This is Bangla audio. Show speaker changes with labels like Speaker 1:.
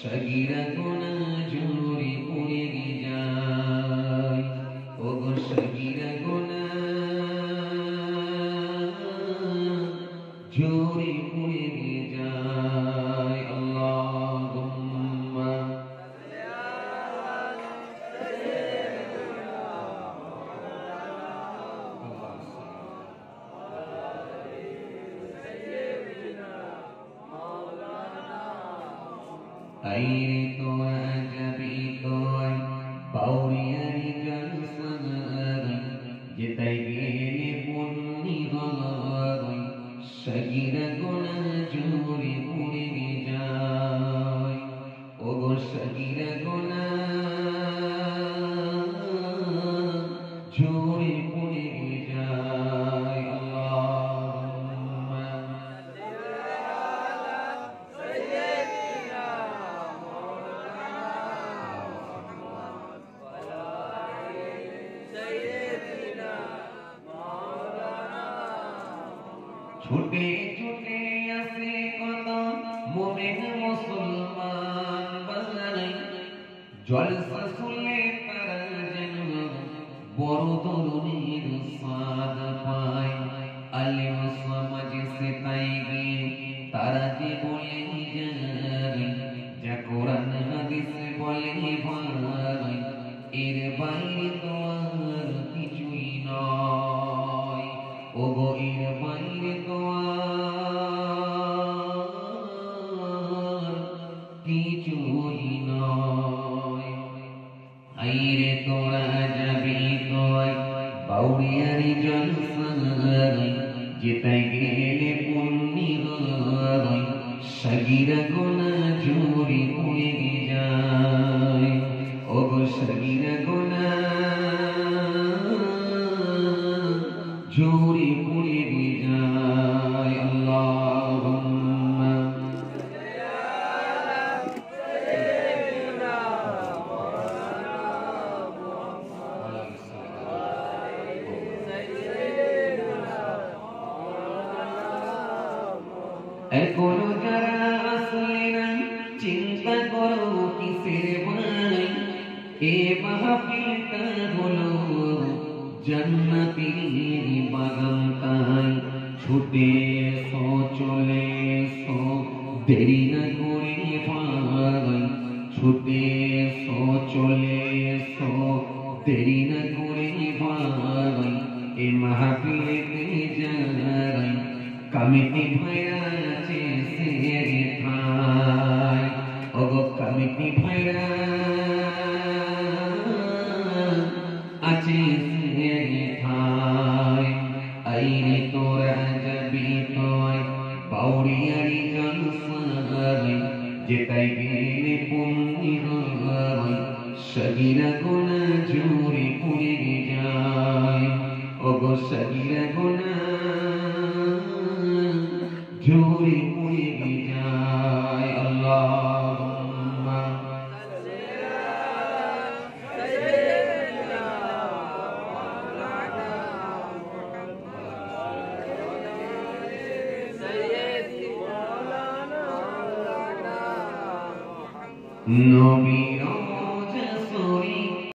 Speaker 1: সগীরা গুনাহ ঝরে পড়ে যায় ওগো সগীরা গুনাহ ঝরে পড়ে যায় আল্লাহুম্মা আইরে তো আজবি তো পাউরিয়ারি জলসার যেতাই গেলে পুণ্যি হল সগীরা গুনাহ ঝরে পড়ে যায় ওগো সগীরা গুনাহ ঝরে পড়ে যায় আল্লাহুম্মা ছুটে ছুটে আসে কত মুমিন মুসলমান বানাই জলসা শুনলে তারা যেন বড় তরুণীর স্বাদ পায় আলেম সমাজ সে তাই গিয়ে তারা যে বলে যায় যা কোরআন হাদিস বলে ভাই এর বাইরে তো আর কিছুই নয় ওগো এর বাইরে তো আর কিছুই নয় আইরে তোরা যাবি তোয় বাউরিয়ারি জলসার যেতাই গেলে পুণ্যি হয় সগীরা গুনাহ ঝরে পড়ে যায় ওগো সগীরা গুনাহ ঝরে পড়ে যায় আল্লাহুম্মা এখনো যারা আসলে না চিন্তা করো কিসের ভাই এ মাহফিলটা হলো জান্নাতের বাগান তাই ছুটে এসো চলে এসো দেরি না করে ভাই ছুটে এসো চলে এসো দেরি না করে ভাই এ মাহফিলেতে যাই কমিটি ভাইরা আছে সে ভাই ওগো কমিটি ভাইরা আছে সে ভাই আইরে তোরা যাবি তোয় বাউরিয়ারি জলসার যেতাই গেলে পুণ্যি হয় সগীরা গুনাহ ঝরে পড়ে যায় ওগো সগীরা গুনাহ ঝরে পড়ে যায় আল্লাহুম্মা নবীর